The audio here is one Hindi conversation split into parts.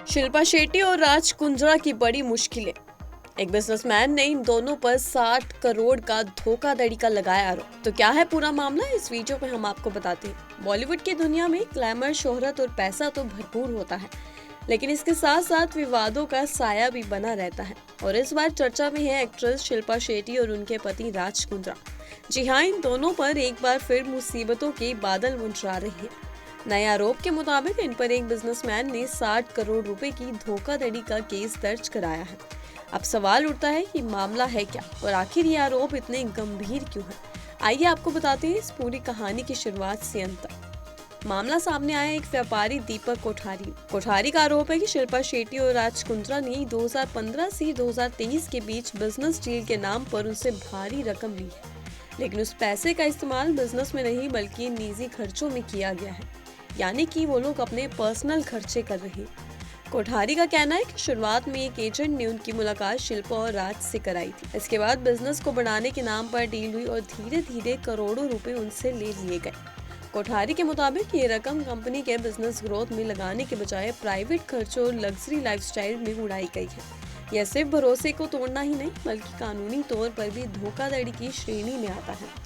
शिल्पा शेट्टी और राज कुंद्रा की बड़ी मुश्किलें। एक बिजनेसमैन ने इन दोनों पर 60 करोड़ का धोखाधड़ी का लगाया आरोप। तो क्या है पूरा मामला, इस वीडियो में हम आपको बताते हैं। बॉलीवुड की दुनिया में ग्लैमर, शोहरत और पैसा तो भरपूर होता है, लेकिन इसके साथ साथ विवादों का साया भी बना रहता है। और इस बार चर्चा में है एक्ट्रेस शिल्पा शेट्टी और उनके पति राज कुंद्रा। जी हाँ, इन दोनों पर एक बार फिर मुसीबतों के बादल मंडरा रहे हैं। नए आरोप के मुताबिक इन पर एक बिजनेसमैन ने 60 करोड़ रुपए की धोखाधड़ी का केस दर्ज कराया है। अब सवाल उठता है कि मामला है क्या और आखिर ये आरोप इतने गंभीर क्यों है। आइए आपको बताते हैं इस पूरी कहानी की शुरुआत से अंत तक। मामला सामने आया एक व्यापारी दीपक कोठारी का आरोप है कि शिल्पा शेट्टी और राज कुंद्रा ने 2015 से 2023 के बीच बिजनेस डील के नाम पर उनसे भारी रकम ली है, लेकिन उस पैसे का इस्तेमाल बिजनेस में नहीं बल्कि निजी खर्चों में किया गया है, यानी कि वो लोग अपने पर्सनल खर्चे कर रहे हैं। कोठारी का कहना है कि शुरुआत में एक एजेंट ने उनकी मुलाकात शिल्पा और राज से कराई थी। इसके बाद बिजनेस को बढ़ाने के नाम पर डील हुई और धीरे धीरे करोड़ों रुपए उनसे ले लिए गए। कोठारी के मुताबिक ये रकम कंपनी के बिजनेस ग्रोथ में लगाने के बजाय प्राइवेट खर्चों और लग्जरी लाइफस्टाइल में उड़ाई गई है। यह सिर्फ भरोसे को तोड़ना ही नहीं बल्कि कानूनी तौर पर भी धोखाधड़ी की श्रेणी में आता है।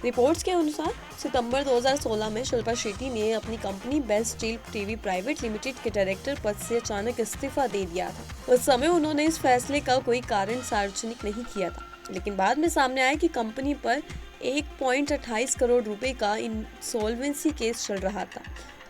रिपोर्ट्स के अनुसार सितंबर 2016 में शिल्पा शेट्टी ने अपनी company best deal TV private limited के डायरेक्टर पद से अचानक इस्तीफा दे दिया था। उस समय उन्होंने इस फैसले का कोई कारण सार्वजनिक नहीं किया था, लेकिन बाद में सामने आया कि कंपनी पर 1.28 करोड़ रुपए का इंसॉल्वेंसी केस चल रहा था,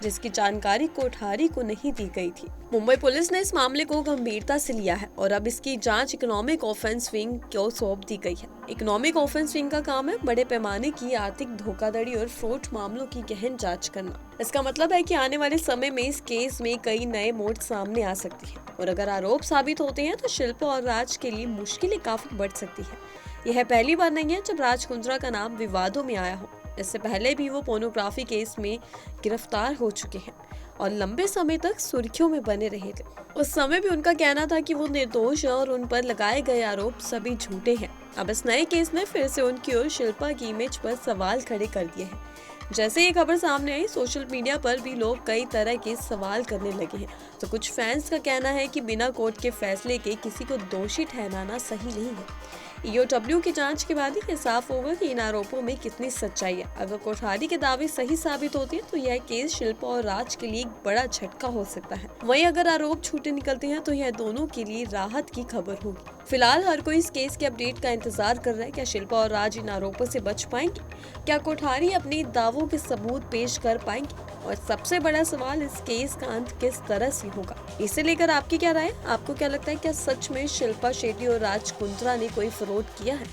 जिसकी जानकारी कोठारी को नहीं दी गई थी। मुंबई पुलिस ने इस मामले को गंभीरता से लिया है और अब इसकी जांच इकोनॉमिक ऑफेंस विंग को सौंप दी गई है। इकोनॉमिक ऑफेंस विंग का काम है बड़े पैमाने की आर्थिक धोखाधड़ी और फ्रॉड मामलों की गहन जांच करना। इसका मतलब है कि आने वाले समय में इस केस में कई नए मोड़ सामने आ सकती है और अगर आरोप साबित होते हैं तो शिल्पा और राज के लिए मुश्किलें काफी बढ़ सकती है। यह पहली बार नहीं है जब राज कुंद्रा का नाम विवादों में आया हो। इससे पहले भी वो पोर्नोग्राफी केस में गिरफ्तार हो चुके हैं और लंबे समय तक सुर्खियों में बने रहे थे। उस समय भी उनका कहना था कि वो निर्दोष है और उन पर लगाए गए आरोप सभी झूठे हैं। अब इस नए केस ने फिर से उनकी और शिल्पा की इमेज पर सवाल खड़े कर दिए हैं। जैसे ये खबर सामने आई, सोशल मीडिया पर भी लोग कई तरह के सवाल करने लगे हैं। तो कुछ फैंस का कहना है कि बिना कोर्ट के फैसले के किसी को दोषी ठहराना सही नहीं है। ईओडब्ल्यू की जांच के बाद ही ये साफ होगा कि इन आरोपों में कितनी सच्चाई है। अगर कोठारी के दावे सही साबित होते हैं तो यह केस शिल्पा और राज के लिए एक बड़ा झटका हो सकता है। वहीं अगर आरोप झूठे निकलते हैं तो यह दोनों के लिए राहत की खबर होगी। फिलहाल हर कोई इस केस के अपडेट का इंतजार कर रहा है। क्या शिल्पा और राज इन आरोपों से बच पाएंगे? क्या कोठारी अपने दावों के सबूत पेश कर पाएंगे? और सबसे बड़ा सवाल, इस केस का अंत किस तरह से होगा? इसे लेकर आपकी क्या राय? आपको क्या लगता है, क्या सच में शिल्पा शेट्टी और राज कुंद्रा ने कोई फ्रॉड किया है?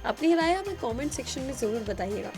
अपनी राय हमें कमेंट सेक्शन में जरूर बताइएगा।